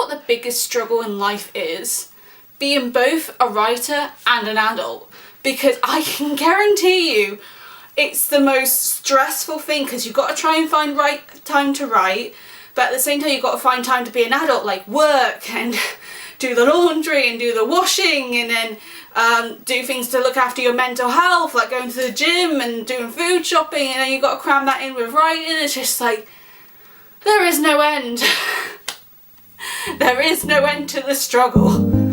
what the biggest struggle in life is? Being both a writer and an adult. Because I can guarantee you, it's the most stressful thing because you've got to try and find time to write, but at the same time you've got to find time to be an adult, like work and do the laundry and do the washing and then do things to look after your mental health, like going to the gym and doing food shopping, and then you've got to cram that in with writing. It's just like, there is no end. There is no end to the struggle.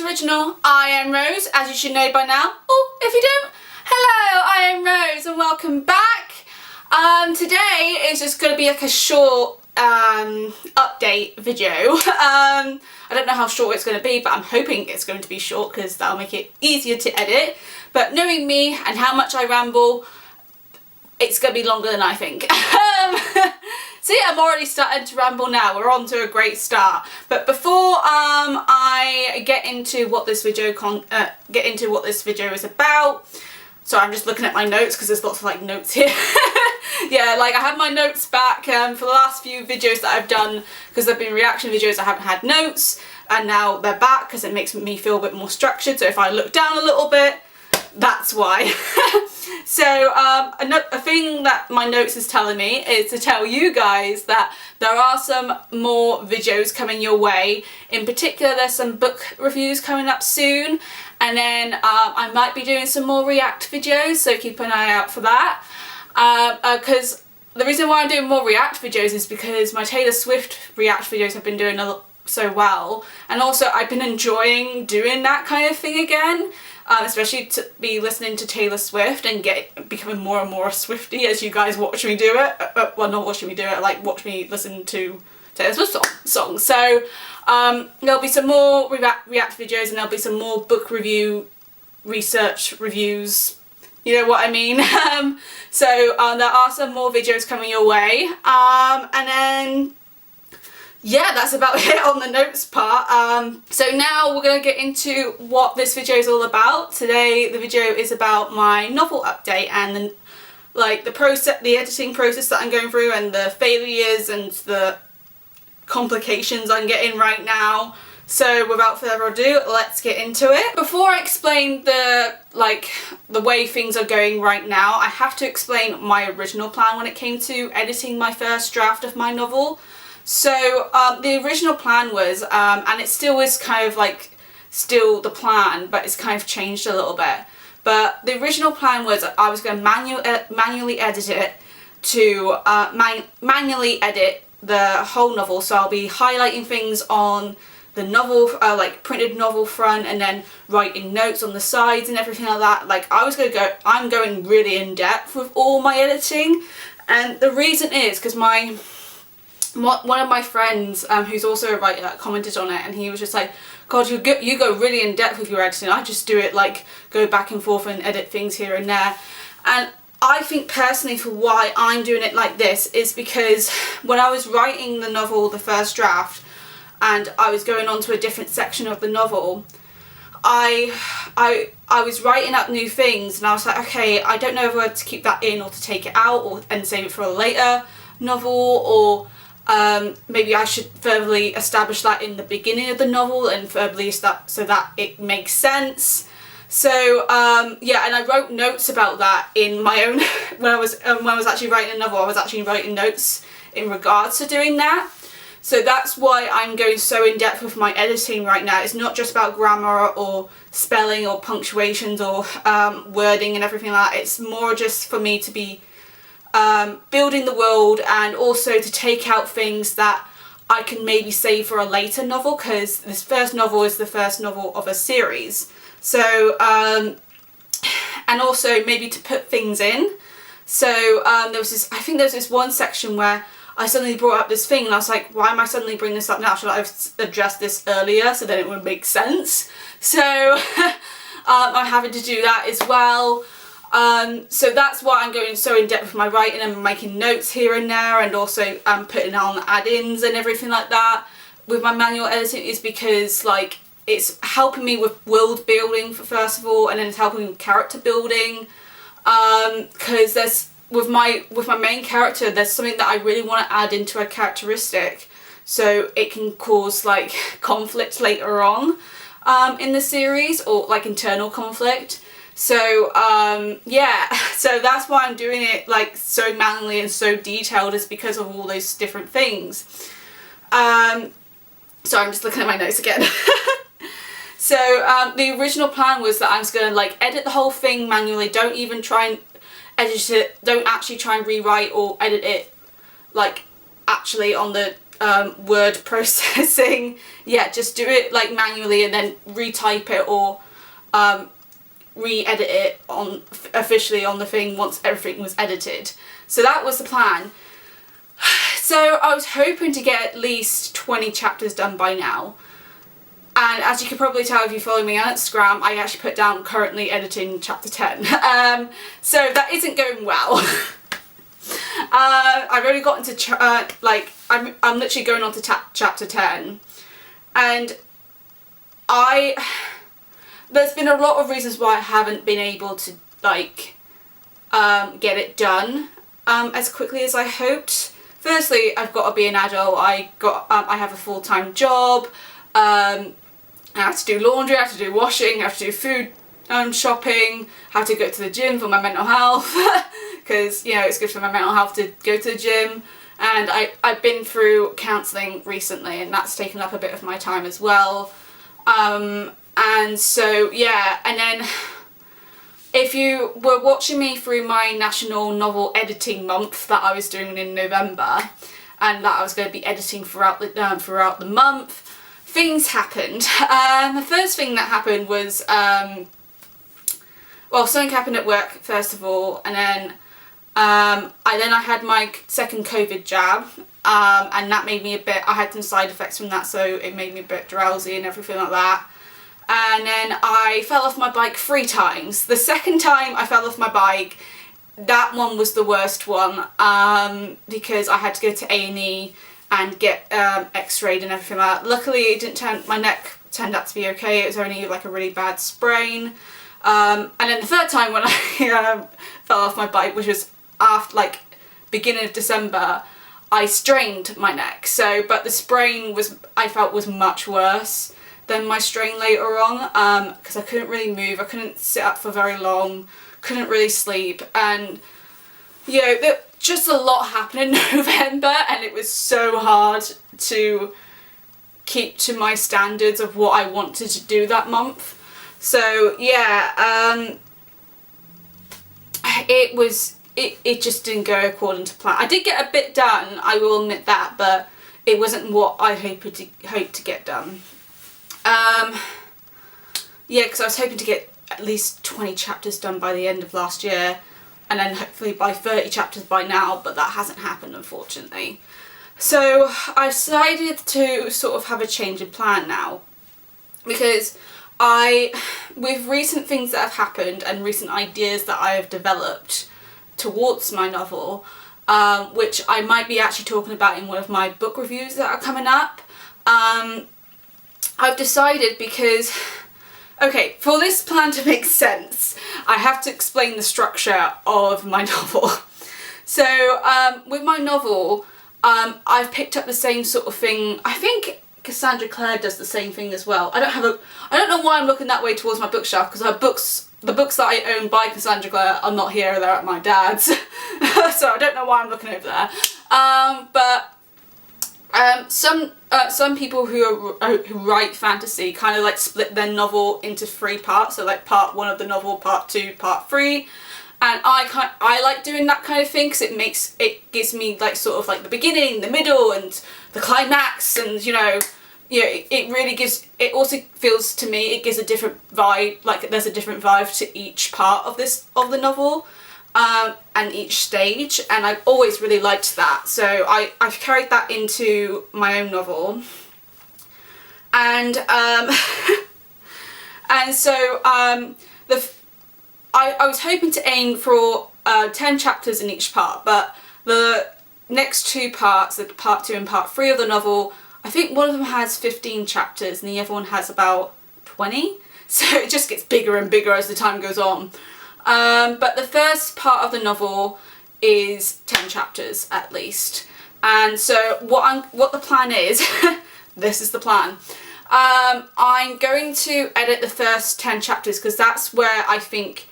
Original. I am Rose, as you should know by now. Oh, if you don't, hello, I am Rose and welcome back. Today is just going to be like a short update video. I don't know how short it's going to be, but I'm hoping it's going to be short because that'll make it easier to edit. But knowing me and how much I ramble, it's going to be longer than I think. So yeah, I'm already starting to ramble now. We're on to a great start. But before I get into what this video is about, so I'm just looking at my notes because there's lots of like notes here. Yeah, like I have my notes back for the last few videos that I've done, because they've been reaction videos. I haven't had notes, and now they're back because it makes me feel a bit more structured. So if I look down a little bit, that's why. So a thing that my notes is telling me is to tell you guys that there are some more videos coming your way. In particular, there's some book reviews coming up soon, and then I might be doing some more react videos, so keep an eye out for that. Because the reason why I'm doing more react videos is because my Taylor Swift react videos have been doing so well, and also I've been enjoying doing that kind of thing again. Especially to be listening to Taylor Swift and becoming more and more a Swiftie as you guys watch me do it. Well, not watching me do it, like watch me listen to Taylor Swift songs. So there'll be some more react videos, and there'll be some more book research reviews. You know what I mean? So there are some more videos coming your way. And then yeah, that's about it on the notes part. So now we're going to get into what this video is all about. Today the video is about my novel update and the editing process that I'm going through, and the failures and the complications I'm getting right now. So without further ado, let's get into it. Before I explain the way things are going right now, I have to explain my original plan when it came to editing my first draft of my novel. So the original plan was, and it still is kind of like still the plan, but it's kind of changed a little bit. But the original plan was I was going to manually edit it to manually edit the whole novel. So I'll be highlighting things on the novel, like printed novel front, and then writing notes on the sides and everything like that. Like I'm going really in depth with all my editing, and the reason is because one of my friends, who's also a writer, commented on it, and he was just like, God, you go really in depth with your editing. I just do it like go back and forth and edit things here and there. And I think personally for why I'm doing it like this is because when I was writing the novel, the first draft, and I was going on to a different section of the novel, I was writing up new things, and I was like, okay, I don't know whether to keep that in or to take it out and save it for a later novel, or maybe I should furtherly establish that in the beginning of the novel and furtherly so that it makes sense. So yeah, and I wrote notes about that in my own when I was actually writing a novel. I was actually writing notes in regards to doing that. So that's why I'm going so in depth with my editing right now. It's not just about grammar or spelling or punctuations or wording and everything like that. It's more just for me to be building the world, and also to take out things that I can maybe save for a later novel, because this first novel is the first novel of a series. So and also maybe to put things in. So there was this one section where I suddenly brought up this thing and I was like, why am I suddenly bringing this up now? Should I have addressed this earlier so then it would make sense? So I'm having to do that as well. So that's why I'm going so in depth with my writing and making notes here and there, and also putting on add-ins and everything like that with my manual editing, is because like it's helping me with world building first of all, and then it's helping me with character building, because there's with my main character there's something that I really want to add into a characteristic so it can cause like conflict later on in the series, or like internal conflict. So yeah, so that's why I'm doing it like so manually and so detailed, is because of all those different things. So I'm just looking at my notes again. So the original plan was that I was going to like edit the whole thing manually, don't even try and edit it, don't actually try and rewrite or edit it like actually on the word processing. Yeah, just do it like manually and then retype it or re-edit it on officially on the thing once everything was edited. So that was the plan. So I was hoping to get at least 20 chapters done by now, and as you can probably tell if you follow me on Instagram, I actually put down currently editing chapter 10. So that isn't going well. I've only gotten to I'm literally going on to chapter 10, and there's been a lot of reasons why I haven't been able to like get it done as quickly as I hoped. Firstly, I've got to be an adult. I have a full-time job. I have to do laundry, I have to do washing, I have to do food shopping, I have to go to the gym for my mental health because you know it's good for my mental health to go to the gym. And I've been through counselling recently, and that's taken up a bit of my time as well. And so yeah, and then if you were watching me through my National Novel Editing Month that I was doing in November, and that I was going to be editing throughout the month, things happened. The first thing that happened was, well, something happened at work first of all, and then I had my second COVID jab, and that made me I had some side effects from that, so it made me a bit drowsy and everything like that. And then I fell off my bike 3 times. The second time I fell off my bike, that one was the worst one, because I had to go to A&E and get x-rayed and everything like that. Luckily my neck turned out to be okay. It was only like a really bad sprain. And then the third time when I fell off my bike, which was after like beginning of December, I strained my neck. But the sprain I felt was much worse than my strain later on, because I couldn't really move, I couldn't sit up for very long, couldn't really sleep, and you know, just a lot happened in November, and it was so hard to keep to my standards of what I wanted to do that month. So yeah, it just didn't go according to plan. I did get a bit done, I will admit that, but it wasn't what I hoped to get done. Yeah, because I was hoping to get at least 20 chapters done by the end of last year, and then hopefully by 30 chapters by now, but that hasn't happened unfortunately. So I decided to sort of have a change of plan now, because with recent things that have happened and recent ideas that I have developed towards my novel, which I might be actually talking about in one of my book reviews that are coming up, I've decided, because, okay, for this plan to make sense, I have to explain the structure of my novel. So, with my novel, I've picked up the same sort of thing. I think Cassandra Clare does the same thing as well. I don't know why I'm looking that way towards my bookshelf, because the books that I own by Cassandra Clare are not here, they're at my dad's. So I don't know why I'm looking over there. But some people who write fantasy kind of like split their novel into 3 parts, so like part 1 of the novel, part 2, part 3, and I like doing that kind of thing because it gives me like sort of like the beginning, the middle, and the climax, and you know it really gives, it also feels to me it gives a different vibe, like there's a different vibe to each part of the novel. and each stage, and I've always really liked that, so I've carried that into my own novel. And and so I was hoping to aim for 10 chapters in each part, but the next two parts, the part 2 and part 3 of the novel, I think one of them has 15 chapters and the other one has about 20, so it just gets bigger and bigger as the time goes on. But the first part of the novel is 10 chapters at least, and so what the plan is, this is the plan. I'm going to edit the first 10 chapters because that's where I think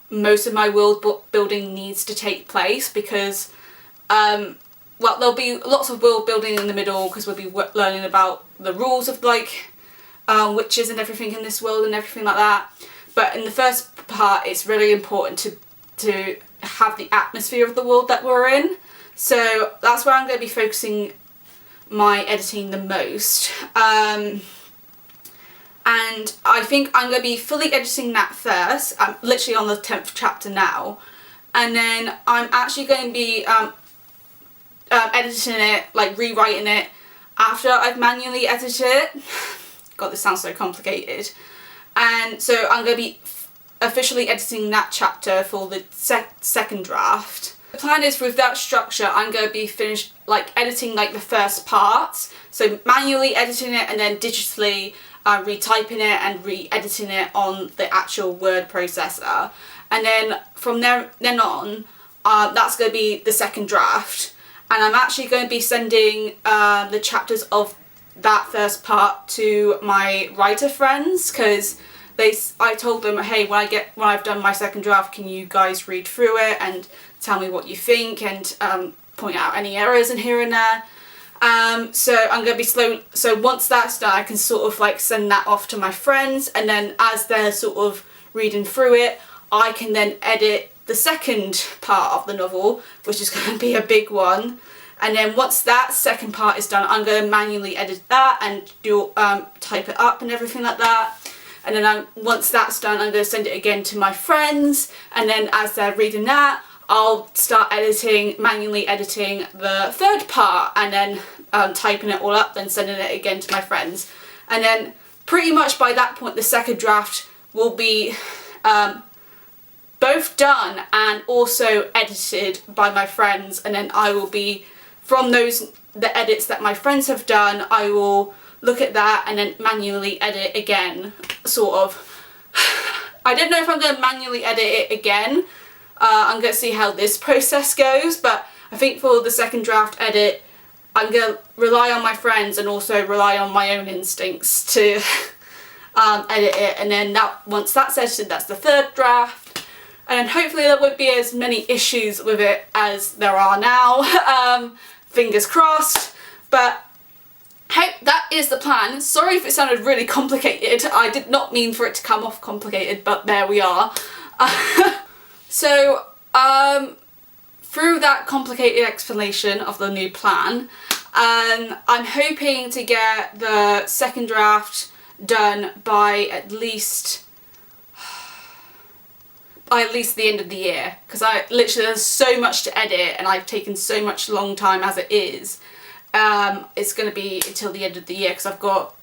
most of my world building needs to take place, because well, there'll be lots of world building in the middle because we'll be learning about the rules of like witches and everything in this world and everything like that. But in the first part, it's really important to have the atmosphere of the world that we're in. So that's where I'm going to be focusing my editing the most. And I think I'm going to be fully editing that first. I'm literally on the 10th chapter now. And then I'm actually going to be editing it, like rewriting it, after I've manually edited it. God, this sounds so complicated. And so I'm going to be officially editing that chapter for the second draft. The plan is, with that structure, I'm going to be finished like editing like the first parts, so manually editing it and then digitally retyping it and re-editing it on the actual word processor. And then from then on, that's going to be the second draft. And I'm actually going to be sending the chapters of that first part to my writer friends, because I told them, hey, when I've done my second draft, can you guys read through it and tell me what you think and point out any errors in here and there. So I'm going to be slow. So once that's done, I can sort of like send that off to my friends, and then as they're sort of reading through it, I can then edit the second part of the novel, which is going to be a big one. And then once that second part is done, I'm going to manually edit that and do type it up and everything like that. And then once that's done, I'm going to send it again to my friends, and then as they're reading that, I'll start manually editing the third part, and then typing it all up, then sending it again to my friends. And then pretty much by that point, the second draft will be both done and also edited by my friends, and then I will be, from the edits that my friends have done, I will look at that and then manually edit again, sort of. I don't know if I'm going to manually edit it again. I'm going to see how this process goes, but I think for the second draft edit, I'm going to rely on my friends and also rely on my own instincts to edit it. And then once that's edited, that's the third draft. And hopefully there won't be as many issues with it as there are now. Fingers crossed. But that is the plan. Sorry if it sounded really complicated. I did not mean for it to come off complicated, but there we are. So, through that complicated explanation of the new plan, I'm hoping to get the second draft done by at least the end of the year, because there's so much to edit and I've taken so much long time as it is. It's going to be until the end of the year because I've got,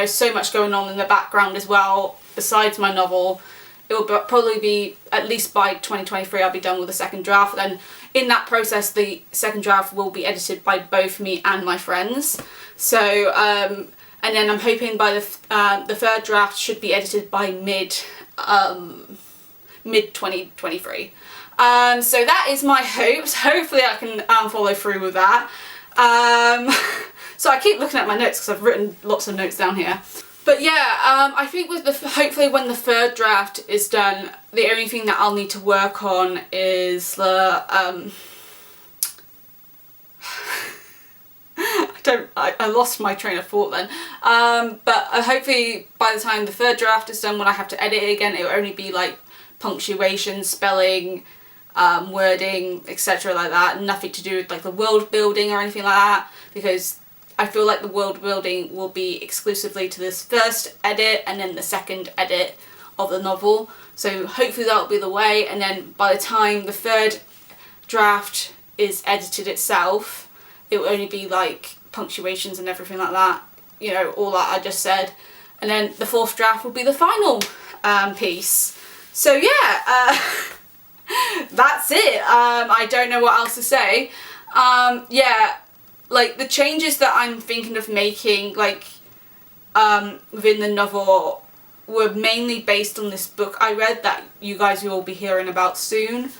so much going on in the background as well besides my novel. It will probably be at least by 2023 I'll be done with the second draft, and in that process the second draft will be edited by both me and my friends. So and then I'm hoping by the third draft should be edited by mid 2023. So that is my hopes. Hopefully I can follow through with that. So I keep looking at my notes because I've written lots of notes down here. But yeah, I think with hopefully when the third draft is done, the only thing that I'll need to work on is the I lost my train of thought then. But hopefully by the time the third draft is done, when I have to edit it again, it will only be like punctuation, spelling, wording, etc. like that, nothing to do with like the world building or anything like that, because I feel like the world building will be exclusively to this first edit, and then the second edit of the novel. So hopefully that'll be the way, and then by the time the third draft is edited itself, it will only be like punctuations and everything like that, you know, all that I just said, and then the fourth draft will be the final piece. So yeah, that's it. I don't know what else to say. Yeah, like the changes that I'm thinking of making, like within the novel, were mainly based on this book I read that you guys will all be hearing about soon.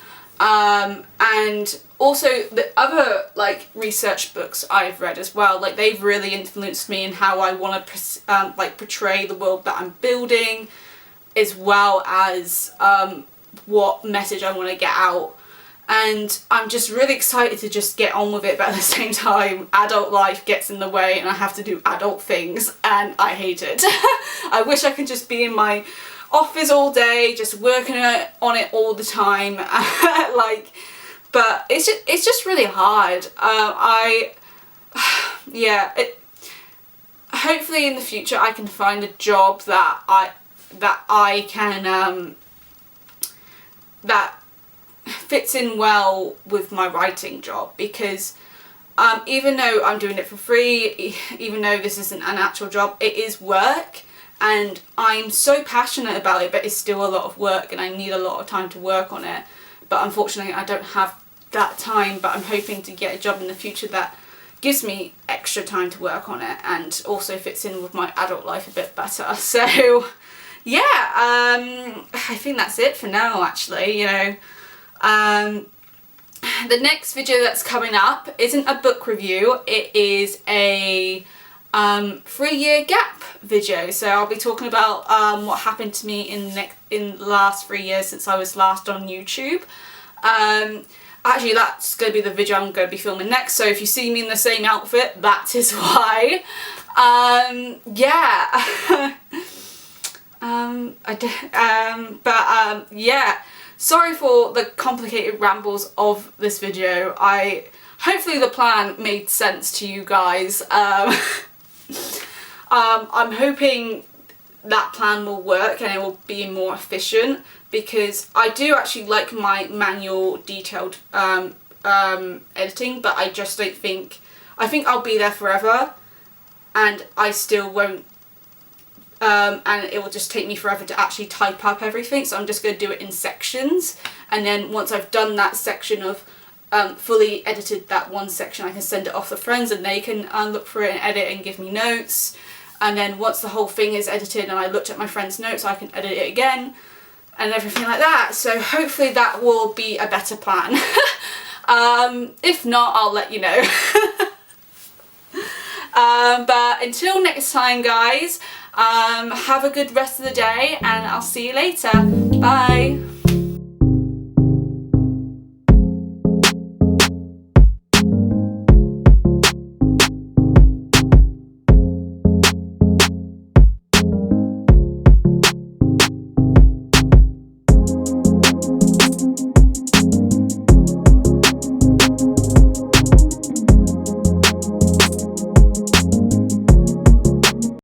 And also the other like research books I've read as well, like they've really influenced me in how I want to like portray the world that I'm building, as well as what message I want to get out. And I'm just really excited to just get on with it, but at the same time adult life gets in the way and I have to do adult things and I hate it. I wish I could just be in my office all day just working on it all the time. Like, but it's just really hard. Yeah, hopefully in the future I can find a job that I can that fits in well with my writing job, because even though I'm doing it for free, even though this isn't an actual job, it is work and I'm so passionate about it, but it's still a lot of work and I need a lot of time to work on it. But unfortunately I don't have that time, but I'm hoping to get a job in the future that gives me extra time to work on it and also fits in with my adult life a bit better. So yeah, I think that's it for now actually, you know. The next video that's coming up isn't a book review, it is a 3-year gap video. So I'll be talking about what happened to me in the last 3 years since I was last on YouTube. Actually that's going to be the video I'm going to be filming next, so if you see me in the same outfit, that is why. Yeah. Yeah, sorry for the complicated rambles of this video. Hopefully the plan made sense to you guys. I'm hoping that plan will work and it will be more efficient, because I do actually like my manual detailed editing, but I just don't think, I think I'll be there forever and I still won't, and it will just take me forever to actually type up everything, so I'm just going to do it in sections, and then once I've done that section of fully edited that one section, I can send it off to friends and they can look for it and edit and give me notes. And then once the whole thing is edited and I looked at my friend's notes, I can edit it again and everything like that. So hopefully that will be a better plan. If not, I'll let you know. But until next time guys, have a good rest of the day and I'll see you later. Bye.